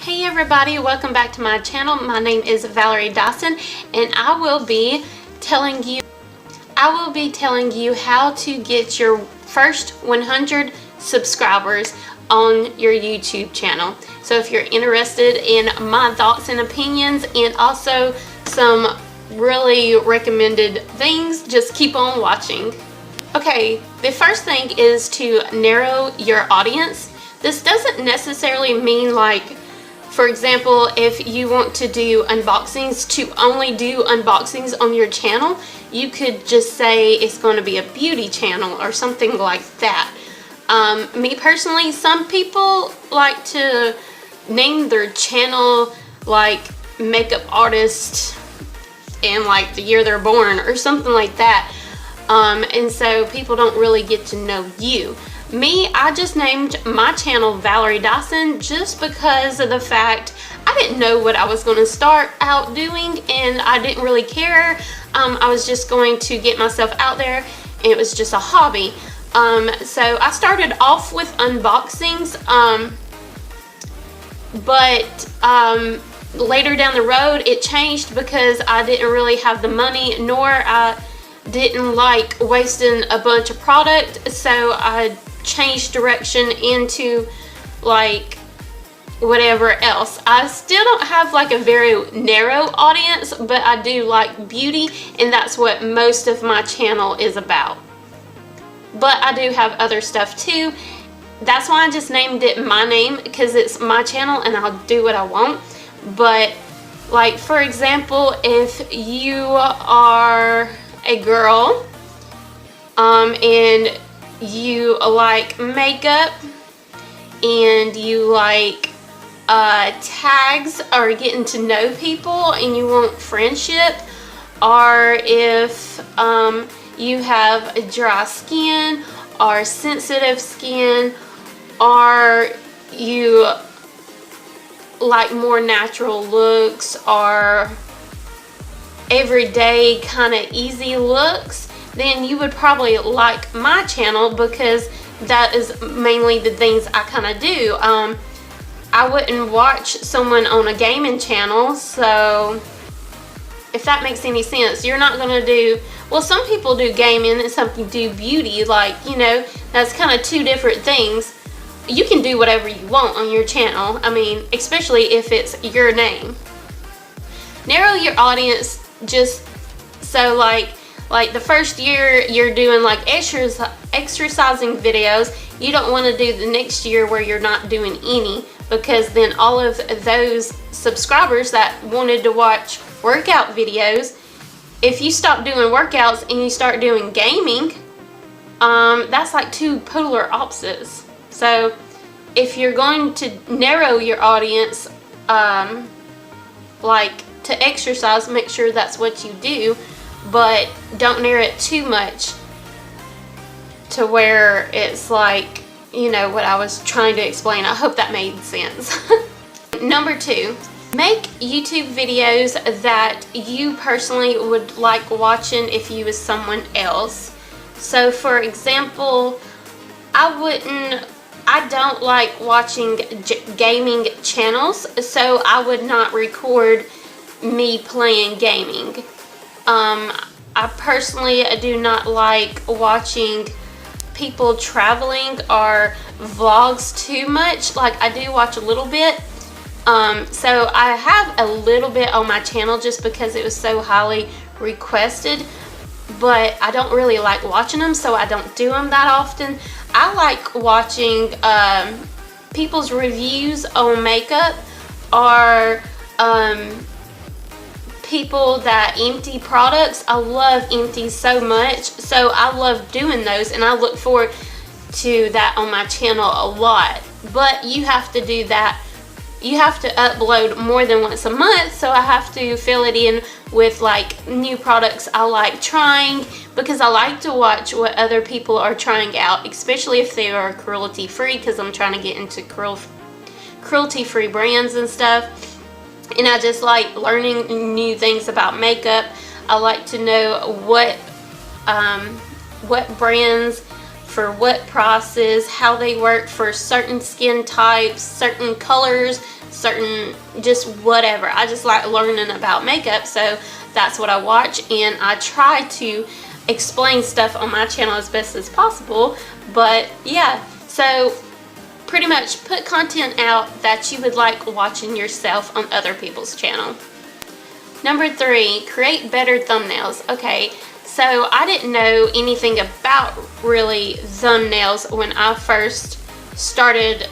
Hey everybody, welcome back to my channel. My name is Valerie Dison and I will be telling you how to get your first 100 subscribers on your YouTube channel. So if you're interested in my thoughts and opinions and also some really recommended things, just keep on watching. Okay, the first thing is to narrow your audience. This doesn't necessarily mean, like, for example, if you want to do unboxings, to only do unboxings on your channel, you could just say it's going to be a beauty channel or something like that. Me personally, some people like to name their channel like makeup artist and like the year they're born or something like that. And so people don't really get to know you. Me, I just named my channel Valerie Dison just because of the fact I didn't know what I was going to start out doing and I didn't really care. I was just going to get myself out there and it was just a hobby. So I started off with unboxings, but later down the road it changed because I didn't really have the money, nor I didn't like wasting a bunch of product, so I changed direction into like whatever else. I still don't have like a very narrow audience, but I do like beauty and that's what most of my channel is about. But I do have other stuff too. That's why I just named it my name, because it's my channel and I'll do what I want. But like, for example, if you are a girl and you like makeup and you like tags or getting to know people and you want friendship, or if you have dry skin or sensitive skin, or you like more natural looks or everyday kind of easy looks, then you would probably like my channel because that is mainly the things I kind of do. I wouldn't watch someone on a gaming channel, so if that makes any sense. You're not going to do, well, some people do gaming and some people do beauty, like, you know, that's kind of two different things. You can do whatever you want on your channel, I mean, especially if it's your name. Narrow your audience just so like the first year you're doing like exercising videos, you don't want to do the next year where you're not doing any, because then all of those subscribers that wanted to watch workout videos, if you stop doing workouts and you start doing gaming, that's like two polar opposites. So if you're going to narrow your audience, like to exercise, make sure that's what you do, but don't narrow it too much to where it's like, you know, what I was trying to explain. I hope that made sense. Number 2, make YouTube videos that you personally would like watching if you was someone else. So for example, I don't like watching gaming channels, so I would not record me playing gaming. I personally do not like watching people traveling or vlogs too much. Like, I do watch a little bit. So I have a little bit on my channel just because it was so highly requested, but I don't really like watching them, so I don't do them that often. I like watching people's reviews on makeup, or people that empty products. I love empties so much, so I love doing those and I look forward to that on my channel a lot. But you have to do that, you have to upload more than once a month, so I have to fill it in with like new products I like trying, because I like to watch what other people are trying out, especially if they are cruelty free, because I'm trying to get into cruelty free brands and stuff. And I just like learning new things about makeup. I like to know what brands for what prices, how they work for certain skin types, certain colors, certain, just whatever. I just like learning about makeup, so that's what I watch, and I try to explain stuff on my channel as best as possible. But yeah, so pretty much put content out that you would like watching yourself on other people's channel. Number 3, create better thumbnails. Okay, so I didn't know anything about really thumbnails when I first started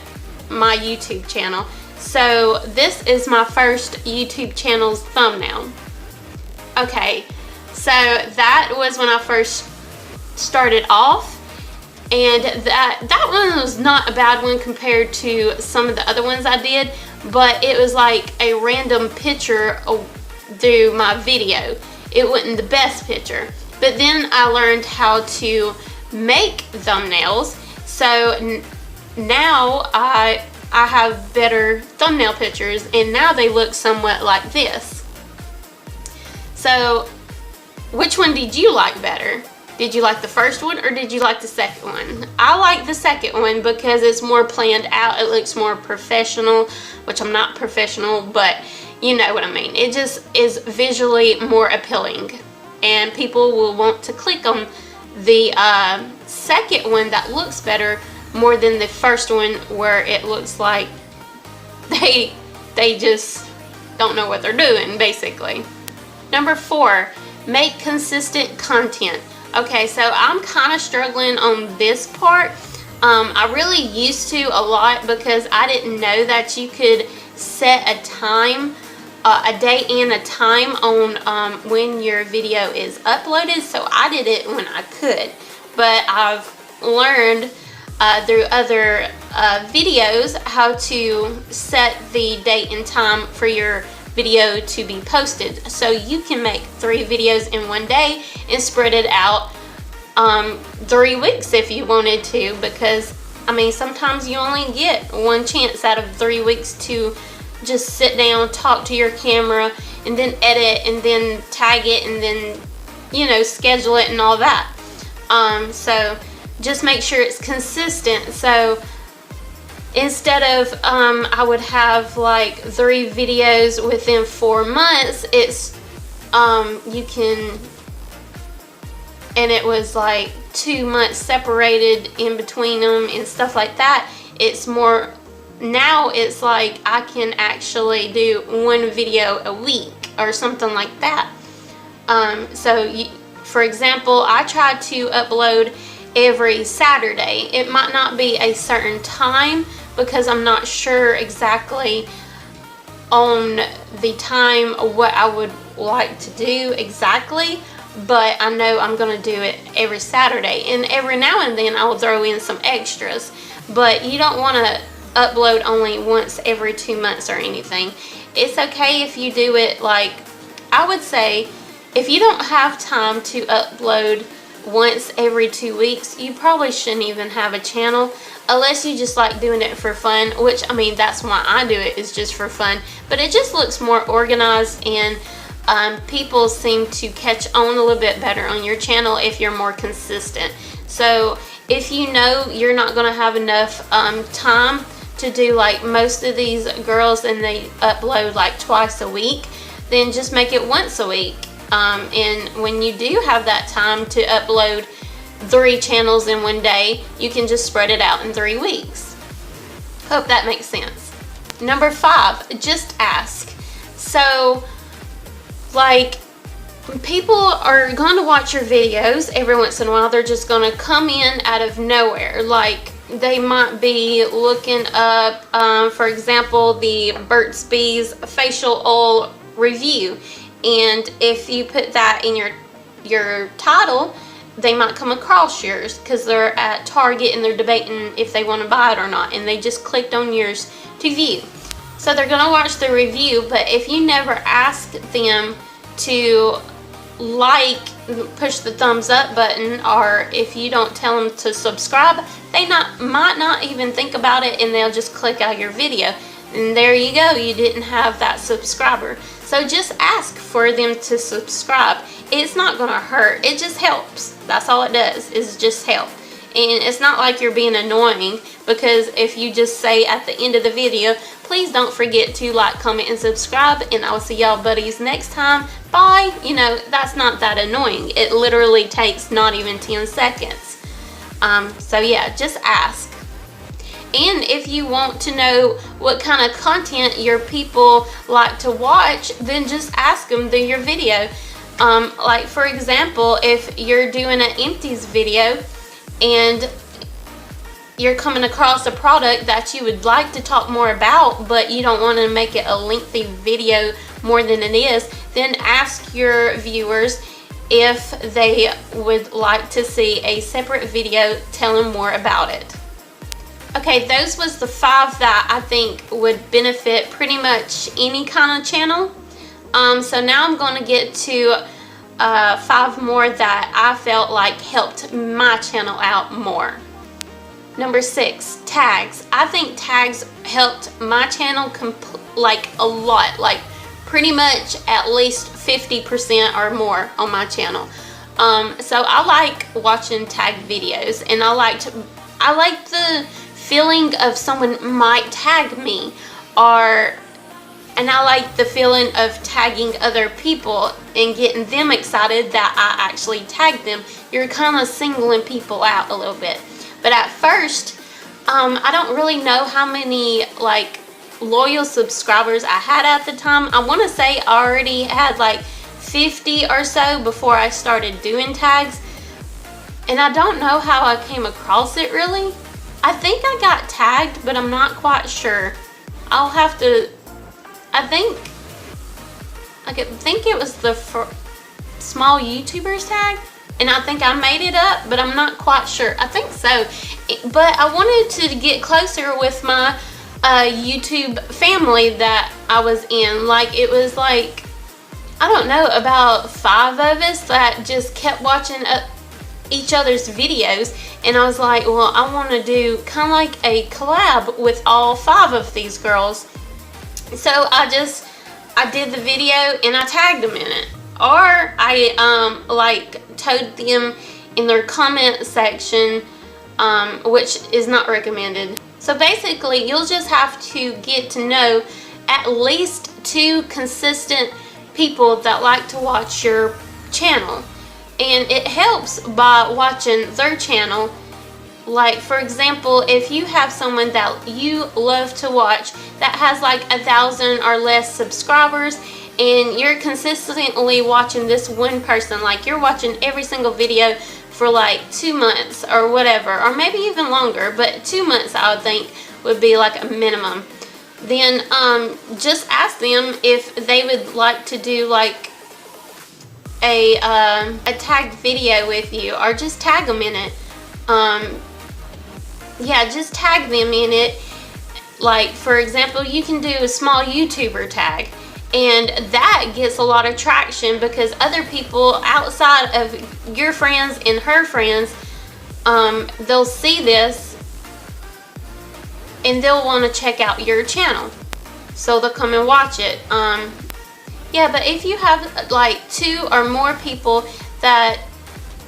my YouTube channel. So this is my first YouTube channel's thumbnail. Okay, so that was when I first started off, and that one was not a bad one compared to some of the other ones I did, but it was like a random picture through my video. It wasn't the best picture, but then I learned how to make thumbnails, so now I have better thumbnail pictures, and now they look somewhat like this. So which one did you like better? Did you like the first one or did you like the second one? I like the second one because it's more planned out. It looks more professional, which I'm not professional, but you know what I mean. It just is visually more appealing, and people will want to click on the second one that looks better more than the first one where it looks like they just don't know what they're doing, basically. Number 4, make consistent content. Okay, so I'm kind of struggling on this part. I really used to a lot because I didn't know that you could set a time, a date and a time on when your video is uploaded. So I did it when I could, but I've learned through other videos how to set the date and time for your video to be posted, so you can make 3 videos in one day and spread it out 3 weeks if you wanted to, because I mean sometimes you only get one chance out of 3 weeks to just sit down, talk to your camera, and then edit, and then tag it, and then, you know, schedule it and all that. So just make sure it's consistent. So instead of I would have like 3 videos within 4 months, it's you can, and it was like 2 months separated in between them and stuff like that. It's more, now it's like I can actually do 1 video a week or something like that. For example, I try to upload every Saturday. It might not be a certain time because I'm not sure exactly on the time what I would like to do exactly, but I know I'm gonna do it every Saturday, and every now and then I'll throw in some extras. But you don't want to upload only once every 2 months or anything. It's okay if you do it, like, I would say if you don't have time to upload once every 2 weeks, you probably shouldn't even have a channel, unless you just like doing it for fun, which, I mean, that's why I do it, is just for fun. But it just looks more organized, and people seem to catch on a little bit better on your channel if you're more consistent. So if you know you're not going to have enough time to do like most of these girls, and they upload like twice a week, then just make it once a week. And when you do have that time to upload 3 channels in one day, you can just spread it out in 3 weeks. Hope that makes sense. Number 5, just ask. So, like, people are going to watch your videos every once in a while. They're just going to come in out of nowhere. Like, they might be looking up, for example, the Burt's Bees facial oil review. And if you put that in your title, they might come across yours because they're at Target and they're debating if they want to buy it or not, and they just clicked on yours to view. So they're going to watch the review, but if you never ask them to push the thumbs up button, or if you don't tell them to subscribe, they might not even think about it, and they'll just click out your video. And there you go, you didn't have that subscriber. So just ask for them to subscribe. It's not going to hurt. It just helps. That's all it does, is just help. And it's not like you're being annoying, because if you just say at the end of the video, please don't forget to like, comment, and subscribe, and I'll see y'all buddies next time. Bye. You know, that's not that annoying. It literally takes not even 10 seconds. So yeah, just ask. And if you want to know what kind of content your people like to watch, then just ask them through your video. Like for example, if you're doing an empties video and you're coming across a product that you would like to talk more about, but you don't want to make it a lengthy video more than it is, then ask your viewers if they would like to see a separate video telling more about it. Okay, those was the 5 that I think would benefit pretty much any kind of channel. So now I'm going to get to 5 more that I felt like helped my channel out more. Number 6, tags. I think tags helped my channel like a lot, like pretty much at least 50% or more on my channel. So I like watching tag videos, and I like the feeling of someone might tag me, and I like the feeling of tagging other people and getting them excited that I actually tagged them. You're kind of singling people out a little bit. But at first, I don't really know how many like loyal subscribers I had at the time. I want to say I already had like 50 or so before I started doing tags. And I don't know how I came across it really. I think I got tagged, but I'm not quite sure. I'll have to, I think it was the small YouTubers tag, and I think I made it up, but I'm not quite sure. I think so. But I wanted to get closer with my YouTube family that I was in. Like, it was like, I don't know, about 5 of us that just kept watching each other's videos, and I was like, well, I want to do kind of like a collab with all 5 of these girls. So I did the video and I tagged them in it, or I like told them in their comment section, which is not recommended. So basically, you'll just have to get to know at least 2 consistent people that like to watch your channel. And it helps by watching their channel. Like, for example, if you have someone that you love to watch that has like 1,000 or less subscribers, and you're consistently watching this one person, like you're watching every single video for like 2 months or whatever, or maybe even longer, but 2 months I would think would be like a minimum, then just ask them if they would like to do like a tagged video with you, or just tag them in it. Yeah, just tag them in it. Like, for example, you can do a small YouTuber tag, and that gets a lot of traction because other people outside of your friends and her friends, they'll see this and they'll want to check out your channel, so they'll come and watch it. Yeah, but if you have like 2 or more people that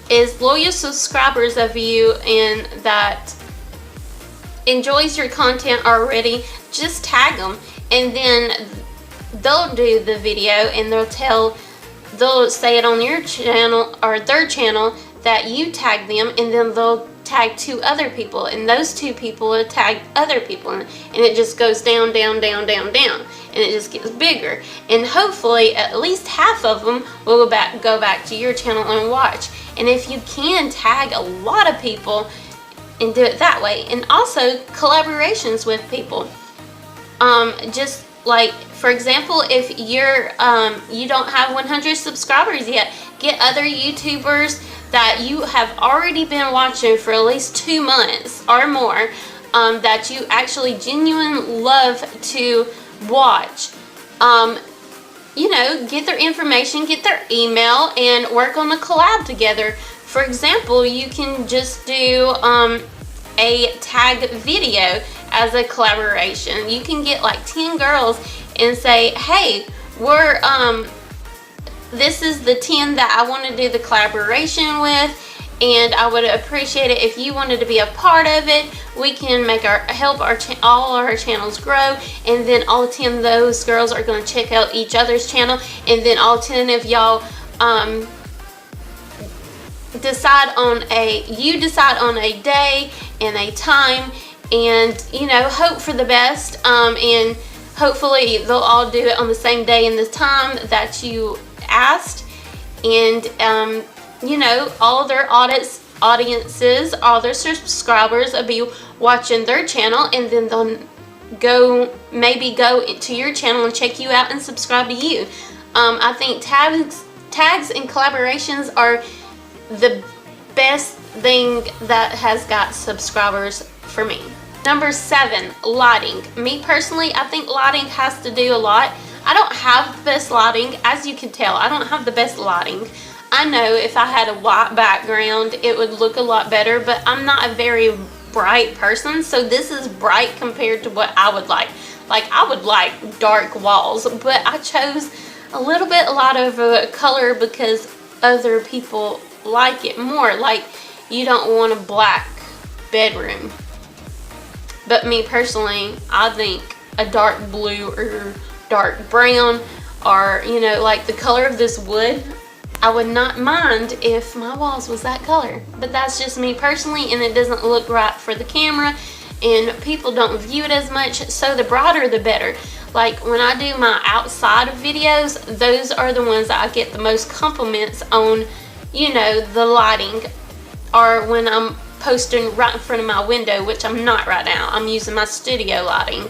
is loyal subscribers of you and that enjoys your content already, just tag them, and then they'll do the video and they'll say it on your channel or their channel that you tagged them, and then they'll tag 2 other people, and those 2 people will tag other people, and it just goes down, down, down, down, down, and it just gets bigger, and hopefully at least half of them will go back to your channel and watch. And if you can tag a lot of people and do it that way, and also collaborations with people, just like, for example, if you're you don't have 100 subscribers yet, get other YouTubers that you have already been watching for at least 2 months or more, that you actually genuinely love to watch. You know, get their information, get their email, and work on a collab together. For example, you can just do a tag video as a collaboration. You can get like 10 girls and say, hey, this is the 10 that I want to do the collaboration with, and I would appreciate it if you wanted to be a part of it. We can make all our channels grow, and then all 10 of those girls are going to check out each other's channel, and then all 10 of y'all decide on a day and a time, and hope for the best, and hopefully they'll all do it on the same day and the time that you asked. And all their audiences, all their subscribers will be watching their channel, and then they'll maybe go to your channel and check you out and subscribe to you. I think tags and collaborations are the best thing that has got subscribers for me. Number 7, lighting. Me personally, I think lighting has to do a lot. I don't have the best lighting, as you can tell. I don't have the best lighting. I know if I had a white background, it would look a lot better, but I'm not a very bright person, so this is bright compared to what I would like. Like, I would like dark walls, but I chose a lot of color because other people like it more. Like, you don't want a black bedroom. But me personally, I think a dark blue or dark brown, or like the color of this wood, I would not mind if my walls was that color. But that's just me personally, and it doesn't look right for the camera, and people don't view it as much, so the brighter the better. Like when I do my outside videos, those are the ones that I get the most compliments on, the lighting, or when I'm posting right in front of my window, which I'm not right now. I'm using my studio lighting.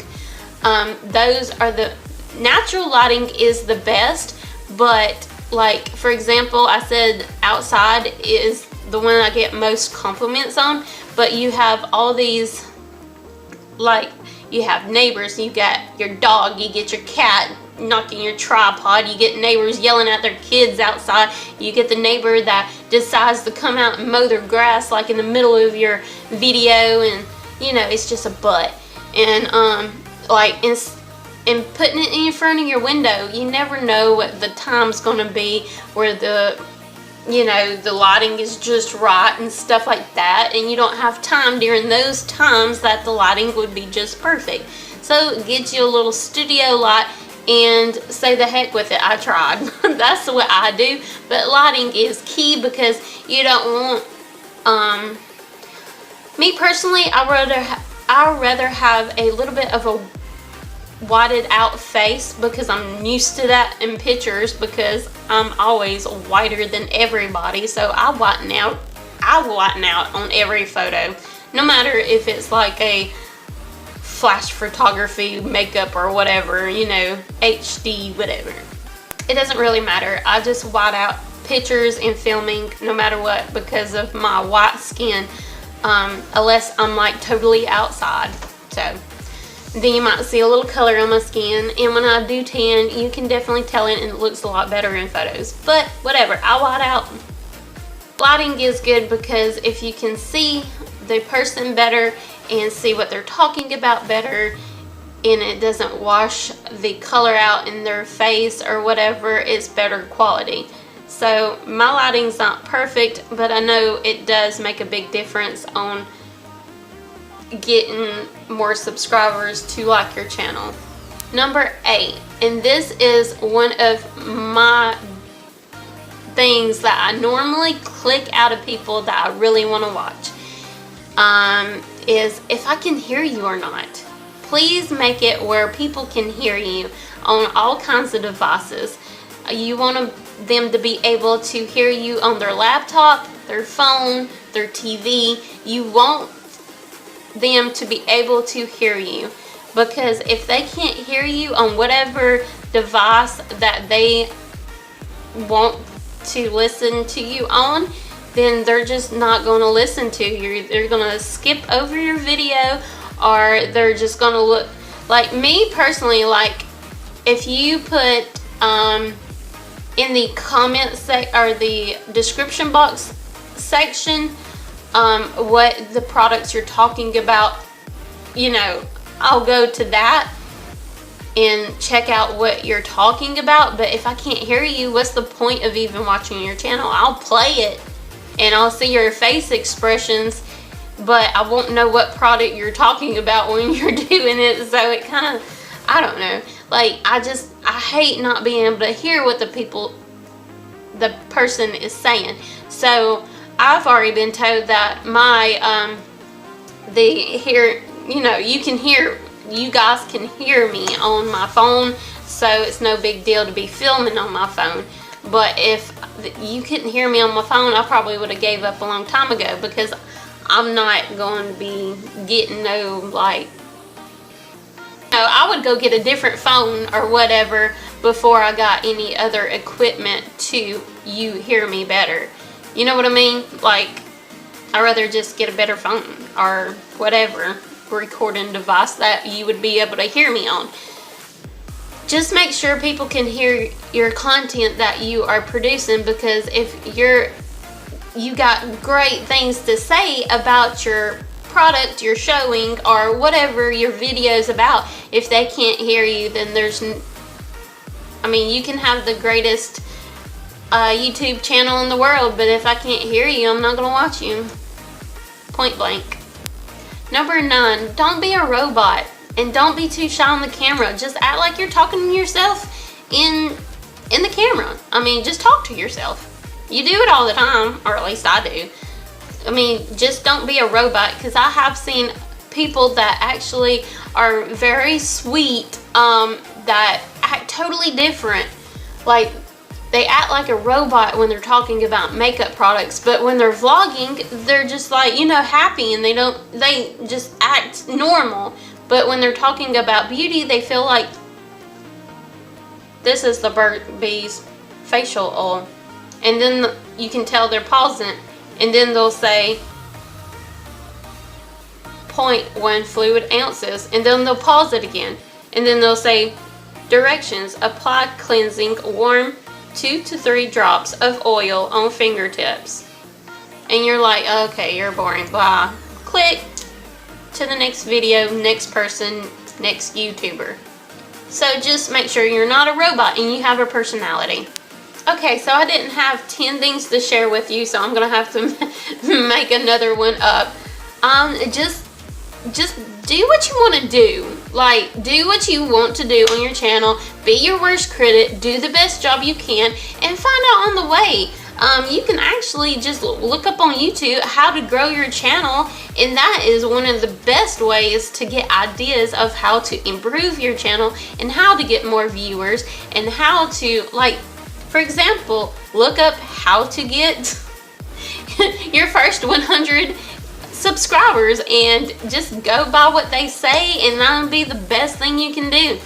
Those are the natural lighting is the best, but like for example, I said outside is the one I get most compliments on, but you have all these, like you have neighbors, you got your dog, you get your cat knocking your tripod, you get neighbors yelling at their kids outside, you get the neighbor that decides to come out and mow their grass like in the middle of your video, and it's just a butt. And like in putting it in front of your window, you never know what the time's gonna be where the lighting is just right and stuff like that, and you don't have time during those times that the lighting would be just perfect. So get you a little studio light and say the heck with it, I tried. That's what I do. But lighting is key, because you don't want, me personally, I'd rather have a little bit of a whited out face, because I'm used to that in pictures, because I'm always whiter than everybody. So I whiten out on every photo, no matter if it's like a flash photography makeup or whatever, HD, whatever. It doesn't really matter. I just white out pictures and filming no matter what, because of my white skin, unless I'm like totally outside. So then you might see a little color on my skin, and when I do tan, you can definitely tell it, and it looks a lot better in photos. But whatever, I white out. Lighting is good because if you can see the person better and see what they're talking about better, and it doesn't wash the color out in their face or whatever, it's better quality. So my lighting's not perfect, but I know it does make a big difference on getting more subscribers to like your channel. Number 8, and this is one of my things that I normally click out of people that I really want to watch, is if I can hear you or not. Please make it where people can hear you on all kinds of devices. You want them to be able to hear you on their laptop, their phone, their TV. You want them to be able to hear you, because if they can't hear you on whatever device that they want to listen to you on, then they're just not going to listen to you. They're going to skip over your video, or they're just going to look. Like me personally, like if you put in the comments or the description box section what the products you're talking about, I'll go to that and check out what you're talking about. But if I can't hear you, what's the point of even watching your channel? I'll play it and I'll see your face expressions, but I won't know what product you're talking about when you're doing it. So it kind of, I don't know. Like, I hate not being able to hear what the person is saying. So I've already been told that my, you guys can hear me on my phone, so it's no big deal to be filming on my phone. But if you couldn't hear me on my phone, I probably would have gave up a long time ago, because I'm not going to be getting I would go get a different phone or whatever before I got any other equipment to you hear me better. You know what I mean? Like, I'd rather just get a better phone or whatever recording device that you would be able to hear me on. Just make sure people can hear your content that you are producing, because if you got great things to say about your product you're showing or whatever your video's about, if they can't hear you, then you can have the greatest YouTube channel in the world, but if I can't hear you, I'm not gonna watch you. Point blank. Number 9, don't be a robot, and don't be too shy on the camera. Just act like you're talking to yourself in the camera. Just talk to yourself. You do it all the time, or at least I do. Just don't be a robot, because I have seen people that actually are very sweet, that act totally different. Like, they act like a robot when they're talking about makeup products, but when they're vlogging, they're just like, happy, and they just act normal. But when they're talking about beauty, they feel like this is the Burt's Bees facial oil. And then you can tell they're pausing, and then they'll say 0.1 fluid ounces, and then they'll pause it again, and then they'll say directions: apply cleansing warm 2 to 3 drops of oil on fingertips. And you're like, okay, you're boring, bye. Click to the next video, next person, next YouTuber. So just make sure you're not a robot and you have a personality. Okay, so I didn't have 10 things to share with you, so I'm gonna have to make another one up. Just do what you want to do. Like, do what you want to do on your channel. Be your worst critic. Do the best job you can, and find out on the way. You can actually just look up on YouTube how to grow your channel, and that is one of the best ways to get ideas of how to improve your channel and how to get more viewers, and how to, like, for example, look up how to get your first 100 subscribers and just go by what they say, and that'll be the best thing you can do.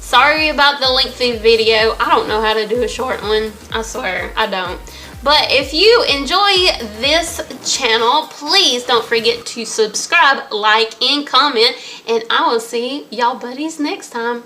Sorry about the lengthy video. I don't know how to do a short one. I swear, I don't. But if you enjoy this channel, please don't forget to subscribe, like, and comment, and I will see y'all buddies next time.